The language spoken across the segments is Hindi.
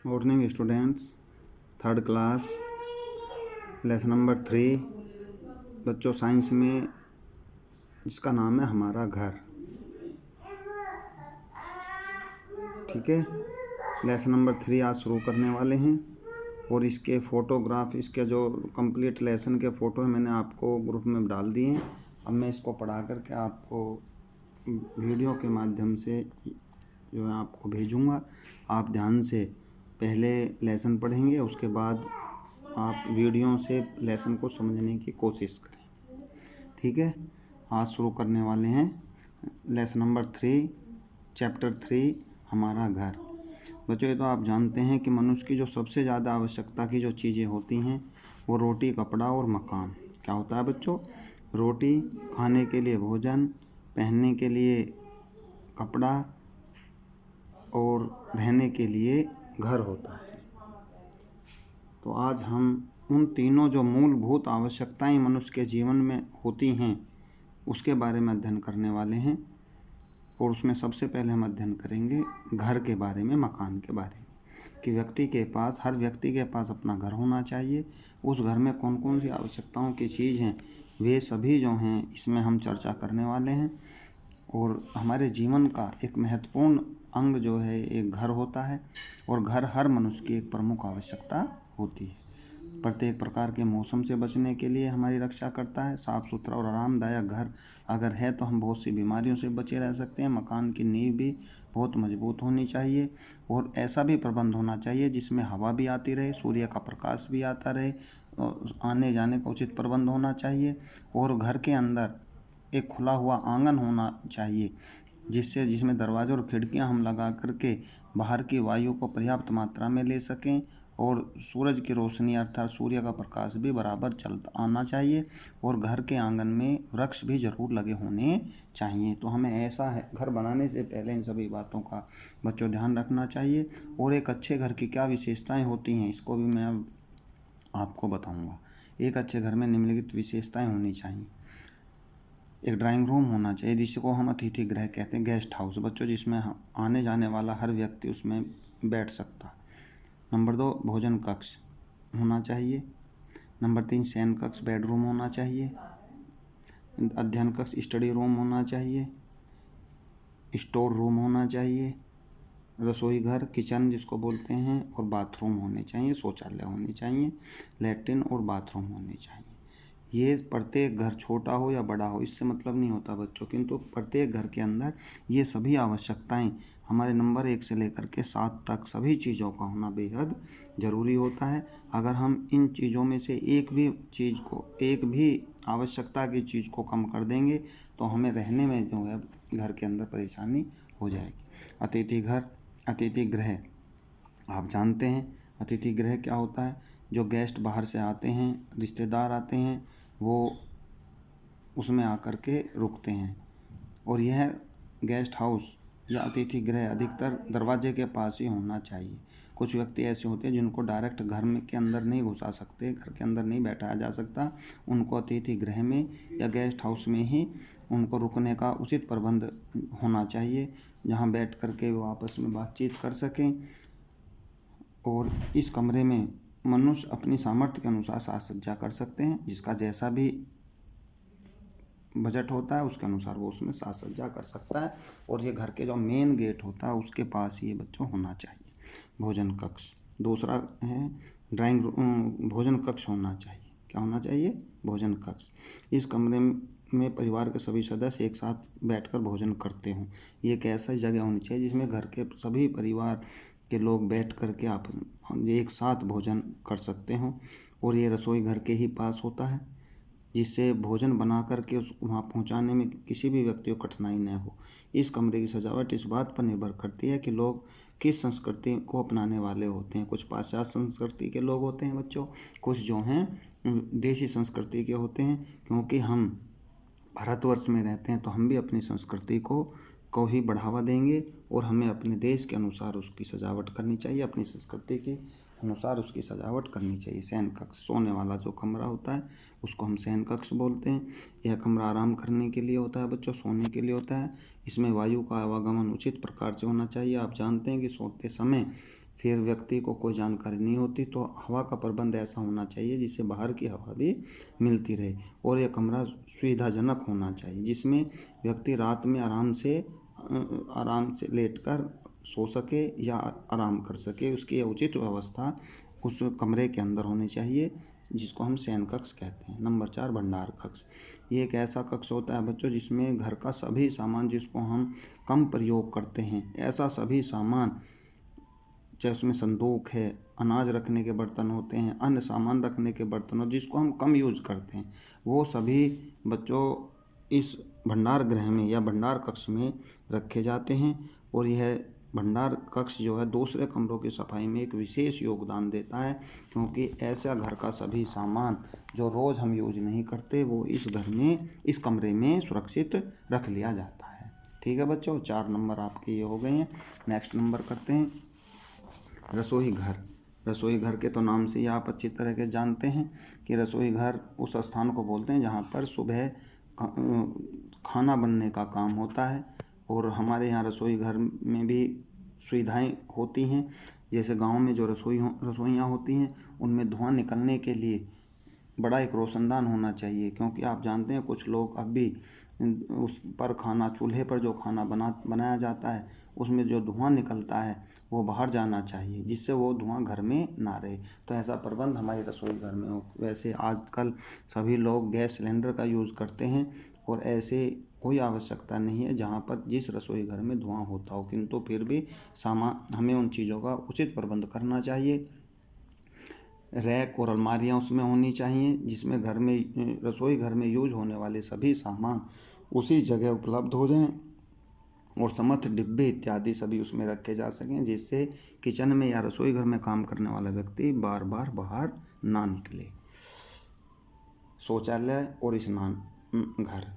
Morning students, third class, lesson number 3 बच्चों साइंस में, जिसका नाम है हमारा घर। ठीक है, लेसन नंबर 3 आज शुरू करने वाले हैं और इसके फ़ोटोग्राफ, इसके जो कंप्लीट लेसन के फ़ोटो मैंने आपको ग्रुप में डाल दिए हैं। अब मैं इसको पढ़ा करके आपको वीडियो के माध्यम से जो है आपको भेजूँगा। आप ध्यान से पहले लेसन पढ़ेंगे, उसके बाद आप वीडियो से लेसन को समझने की कोशिश करेंगे। ठीक है, आज शुरू करने वाले हैं लेसन नंबर 3, चैप्टर 3 हमारा घर। बच्चों, ये तो आप जानते हैं कि मनुष्य की जो सबसे ज़्यादा आवश्यकता की जो चीज़ें होती हैं वो रोटी, कपड़ा और मकान। क्या होता है बच्चों? रोटी, खाने के लिए भोजन, पहनने के लिए कपड़ा और रहने के लिए घर होता है। तो आज हम उन तीनों जो मूलभूत आवश्यकताएं मनुष्य के जीवन में होती हैं उसके बारे में अध्ययन करने वाले हैं। और उसमें सबसे पहले हम अध्ययन करेंगे घर के बारे में, मकान के बारे में, कि हर व्यक्ति के पास अपना घर होना चाहिए। उस घर में कौन कौन सी आवश्यकताओं की चीज़ हैं, वे सभी जो हैं इसमें हम चर्चा करने वाले हैं। और हमारे जीवन का एक महत्वपूर्ण अंग जो है एक घर होता है, और घर हर मनुष्य की एक प्रमुख आवश्यकता होती है। प्रत्येक प्रकार के मौसम से बचने के लिए हमारी रक्षा करता है। साफ़ सुथरा और आरामदायक घर अगर है तो हम बहुत सी बीमारियों से बचे रह सकते हैं। मकान की नींव भी बहुत मजबूत होनी चाहिए और ऐसा भी प्रबंध होना चाहिए जिसमें हवा भी आती रहे, सूर्य का प्रकाश भी आता रहे, और आने जाने का उचित प्रबंध होना चाहिए। और घर के अंदर एक खुला हुआ आंगन होना चाहिए जिसमें दरवाजे और खिड़कियां हम लगा करके बाहर की वायु को पर्याप्त मात्रा में ले सकें, और सूरज की रोशनी अर्थात सूर्य का प्रकाश भी बराबर चलता आना चाहिए। और घर के आंगन में वृक्ष भी ज़रूर लगे होने चाहिए। तो हमें ऐसा है, घर बनाने से पहले इन सभी बातों का बच्चों ध्यान रखना चाहिए। और एक अच्छे घर की क्या विशेषताएं होती हैं इसको भी मैं अब आपको बताऊंगा। एक अच्छे घर में निम्नलिखित विशेषताएं होनी चाहिए। एक ड्राइंग रूम होना चाहिए जिसको हम अतिथि गृह कहते हैं, गेस्ट हाउस बच्चों, जिसमें आने जाने वाला हर व्यक्ति उसमें बैठ सकता। नंबर 2, भोजन कक्ष होना चाहिए। नंबर 3, शयन कक्ष, बेडरूम होना चाहिए। अध्ययन कक्ष, स्टडी रूम होना चाहिए। स्टोर रूम होना चाहिए। रसोई घर, किचन जिसको बोलते हैं, और बाथरूम होने चाहिए, शौचालय होने चाहिए, लैट्रिन और बाथरूम होने चाहिए। ये प्रत्येक घर छोटा हो या बड़ा हो इससे मतलब नहीं होता बच्चों, किंतु प्रत्येक घर के अंदर ये सभी आवश्यकताएं हमारे नंबर 1 से लेकर के 7 तक सभी चीज़ों का होना बेहद ज़रूरी होता है। अगर हम इन चीज़ों में से एक भी आवश्यकता की चीज़ को कम कर देंगे तो हमें रहने में जो है घर के अंदर परेशानी हो जाएगी। अतिथि गृह, आप जानते हैं अतिथि गृह क्या होता है? जो गेस्ट बाहर से आते हैं, रिश्तेदार आते हैं, वो उसमें आकर के रुकते हैं। और यह गेस्ट हाउस या अतिथि गृह अधिकतर दरवाजे के पास ही होना चाहिए। कुछ व्यक्ति ऐसे होते हैं जिनको डायरेक्ट घर में के अंदर नहीं घुसा सकते, घर के अंदर नहीं बैठाया जा सकता। उनको अतिथि गृह में या गेस्ट हाउस में ही उनको रुकने का उचित प्रबंध होना चाहिए, जहाँ बैठ कर के वो आपस में बातचीत कर सकें। और इस कमरे में मनुष्य अपनी सामर्थ्य के अनुसार साज सज्जा कर सकते हैं, जिसका जैसा भी बजट होता है उसके अनुसार वो उसमें साज सज्जा कर सकता है। और ये घर के जो मेन गेट होता है उसके पास ये बच्चों होना चाहिए। भोजन कक्ष दूसरा है, भोजन कक्ष होना चाहिए। क्या होना चाहिए? भोजन कक्ष। इस कमरे में परिवार के सभी सदस्य एक साथ बैठकर भोजन करते हों। ये एक ऐसा जगह होनी चाहिए जिसमें घर के सभी परिवार के लोग बैठ कर के आप एक साथ भोजन कर सकते हों। और ये रसोई घर के ही पास होता है, जिससे भोजन बना करके उस वहाँ पहुँचाने में किसी भी व्यक्ति को कठिनाई न हो। इस कमरे की सजावट इस बात पर निर्भर करती है कि लोग किस संस्कृति को अपनाने वाले होते हैं। कुछ पाश्चात्य संस्कृति के लोग होते हैं बच्चों, कुछ जो हैं देसी संस्कृति के होते हैं। क्योंकि हम भारतवर्ष में रहते हैं तो हम भी अपनी संस्कृति को ही बढ़ावा देंगे, और हमें अपने देश के अनुसार उसकी सजावट करनी चाहिए, अपनी संस्कृति के अनुसार उसकी सजावट करनी चाहिए। शयन कक्ष, सोने वाला जो कमरा होता है उसको हम शयन कक्ष बोलते हैं। यह कमरा आराम करने के लिए होता है बच्चों, सोने के लिए होता है। इसमें वायु का आवागमन उचित प्रकार से होना चाहिए। आप जानते हैं कि सोते समय फिर व्यक्ति को कोई जानकारी नहीं होती। तो हवा का प्रबंध ऐसा होना चाहिए जिससे बाहर की हवा भी मिलती रहे, और यह कमरा सुविधाजनक होना चाहिए जिसमें व्यक्ति रात में आराम से लेटकर सो सके या आराम कर सके। उसकी उचित व्यवस्था उस कमरे के अंदर होनी चाहिए, जिसको हम शयन कक्ष कहते हैं। नंबर 4, भंडार कक्ष। ये एक ऐसा कक्ष होता है बच्चों जिसमें घर का सभी सामान जिसको हम कम प्रयोग करते हैं, ऐसा सभी सामान, चाहे उसमें संदूक है, अनाज रखने के बर्तन होते हैं, अन्य सामान रखने के बर्तन हो जिसको हम कम यूज करते हैं, वो सभी बच्चों इस भंडार गृह में या भंडार कक्ष में रखे जाते हैं। और यह भंडार कक्ष जो है दूसरे कमरों की सफाई में एक विशेष योगदान देता है, क्योंकि ऐसा घर का सभी सामान जो रोज़ हम यूज नहीं करते वो इस कमरे में सुरक्षित रख लिया जाता है। ठीक है बच्चों, 4 नंबर आपके ये हो गए हैं। नेक्स्ट नंबर करते हैं रसोई घर। रसोई घर के तो नाम से ही आप अच्छी तरह के जानते हैं कि रसोई घर उस स्थान को बोलते हैं जहाँ पर सुबह खाना बनने का काम होता है। और हमारे यहाँ रसोई घर में भी सुविधाएं होती हैं। जैसे गांव में जो रसोइयाँ होती हैं उनमें धुआं निकलने के लिए बड़ा एक रोशनदान होना चाहिए, क्योंकि आप जानते हैं कुछ लोग अब भी उस पर चूल्हे पर जो खाना बनाया जाता है उसमें जो धुआं निकलता है वो बाहर जाना चाहिए, जिससे वो धुआं घर में ना रहे। तो ऐसा प्रबंध हमारे रसोई घर में हो। वैसे आजकल सभी लोग गैस सिलेंडर का यूज़ करते हैं और ऐसे कोई आवश्यकता नहीं है जहाँ पर जिस रसोई घर में धुआं होता हो, किंतु फिर भी हमें उन चीज़ों का उचित प्रबंध करना चाहिए। रैक और अलमारियाँ उसमें होनी चाहिए जिसमें रसोई घर में यूज होने वाले सभी सामान उसी जगह उपलब्ध हो जाएं, और समर्थ डिब्बे इत्यादि सभी उसमें रखे जा सकें, जिससे किचन में या रसोई घर में काम करने वाला व्यक्ति बार बार बाहर ना निकले। शौचालय और स्नान घर।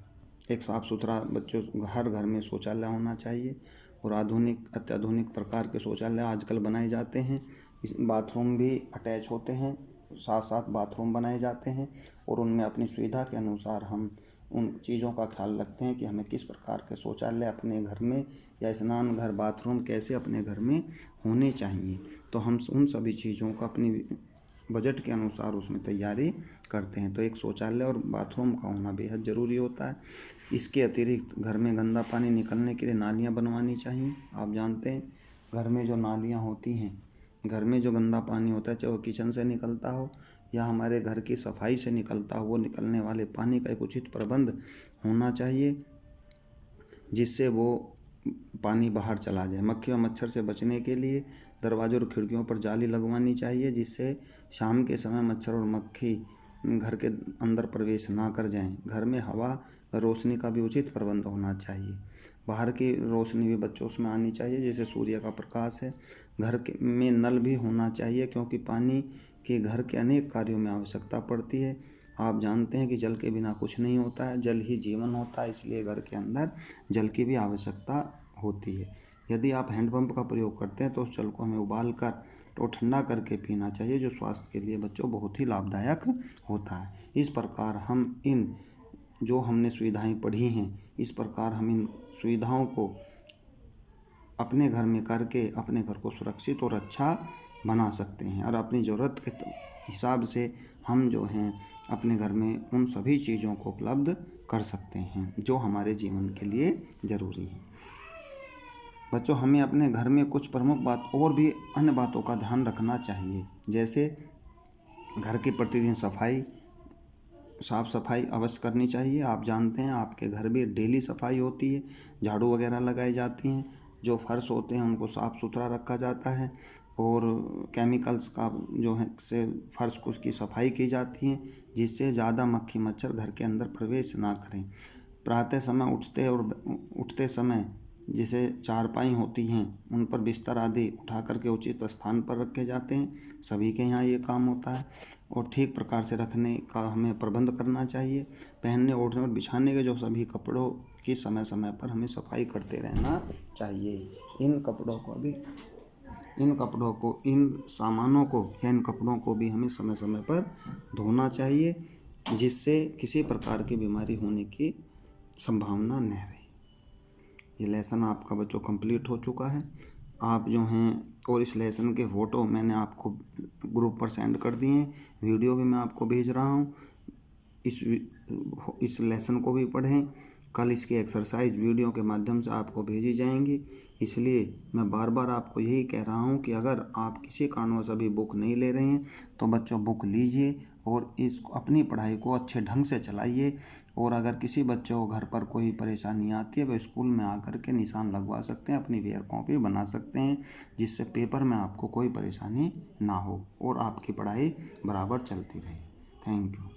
एक साफ़ सुथरा बच्चों हर घर में शौचालय होना चाहिए, और अत्याधुनिक प्रकार के शौचालय आजकल बनाए जाते हैं। इस बाथरूम भी अटैच होते हैं, साथ साथ बाथरूम बनाए जाते हैं, और उनमें अपनी सुविधा के अनुसार हम उन चीज़ों का ख्याल रखते हैं कि हमें किस प्रकार के शौचालय अपने घर में या स्नान घर बाथरूम कैसे अपने घर में होने चाहिए। तो हम उन सभी चीज़ों का अपनी बजट के अनुसार उसमें तैयारी करते हैं। तो एक शौचालय और बाथरूम का होना बेहद ज़रूरी होता है। इसके अतिरिक्त घर में गंदा पानी निकलने के लिए नालियाँ बनवानी चाहिए। आप जानते हैं घर में जो नालियाँ होती हैं, घर में जो गंदा पानी होता है, चाहे वो किचन से निकलता हो या हमारे घर की सफाई से निकलता हो, वो निकलने वाले पानी का एक उचित प्रबंध होना चाहिए जिससे वो पानी बाहर चला जाए। मक्खी और मच्छर से बचने के लिए दरवाज़ों और खिड़कियों पर जाली लगवानी चाहिए, जिससे शाम के समय मच्छर और मक्खी घर के अंदर प्रवेश ना कर जाएं। घर में हवा व रोशनी का भी उचित प्रबंध होना चाहिए। बाहर की रोशनी भी बच्चों उसमें आनी चाहिए, जैसे सूर्य का प्रकाश है। में नल भी होना चाहिए, क्योंकि पानी के घर के अनेक कार्यों में आवश्यकता पड़ती है। आप जानते हैं कि जल के बिना कुछ नहीं होता है, जल ही जीवन होता है, इसलिए घर के अंदर जल की भी आवश्यकता होती है। यदि आप हैंडपंप का प्रयोग करते हैं तो उस जल को हमें उबाल कर तो ठंडा करके पीना चाहिए, जो स्वास्थ्य के लिए बच्चों बहुत ही लाभदायक होता है। इस प्रकार जो हमने सुविधाएं पढ़ी हैं, इस प्रकार हम इन सुविधाओं को अपने घर में करके अपने घर को सुरक्षित और अच्छा बना सकते हैं, और अपनी ज़रूरत के हिसाब से हम जो हैं अपने घर में उन सभी चीज़ों को उपलब्ध कर सकते हैं जो हमारे जीवन के लिए ज़रूरी है। बच्चों, हमें अपने घर में कुछ प्रमुख बात और भी अन्य बातों का ध्यान रखना चाहिए, जैसे घर की प्रतिदिन साफ़ सफाई अवश्य करनी चाहिए। आप जानते हैं आपके घर में डेली सफाई होती है, झाड़ू वगैरह लगाई जाती हैं, जो फर्श होते हैं उनको साफ़ सुथरा रखा जाता है, और केमिकल्स का जो है से फर्श को उसकी सफाई की जाती है, जिससे ज़्यादा मक्खी मच्छर घर के अंदर प्रवेश ना करें। प्रातः समय उठते समय जैसे चारपाई होती हैं उन पर बिस्तर आदि उठा करके उचित स्थान पर रखे जाते हैं, सभी के यहाँ ये काम होता है, और ठीक प्रकार से रखने का हमें प्रबंध करना चाहिए। पहनने ओढ़ने और बिछाने के जो सभी कपड़ों की समय समय पर हमें सफाई करते रहना चाहिए। इन सामानों को या इन कपड़ों को भी हमें समय समय पर धोना चाहिए, जिससे किसी प्रकार की बीमारी होने की संभावना न रहे। ये लेसन आपका बच्चों कंप्लीट हो चुका है। आप जो हैं और इस लेसन के फ़ोटो मैंने आपको ग्रुप पर सेंड कर दिए हैं, वीडियो भी मैं आपको भेज रहा हूँ। इस लेसन को भी पढ़ें। कल इसकी एक्सरसाइज वीडियो के माध्यम से आपको भेजी जाएंगी। इसलिए मैं बार बार आपको यही कह रहा हूँ कि अगर आप किसी कारणवश अभी बुक नहीं ले रहे हैं तो बच्चों बुक लीजिए और अपनी पढ़ाई को अच्छे ढंग से चलाइए। और अगर किसी बच्चे को घर पर कोई परेशानी आती है वो स्कूल में आकर के निशान लगवा सकते हैं, अपनी वेयर कॉपी बना सकते हैं, जिससे पेपर में आपको कोई परेशानी ना हो और आपकी पढ़ाई बराबर चलती रहे। Thank you.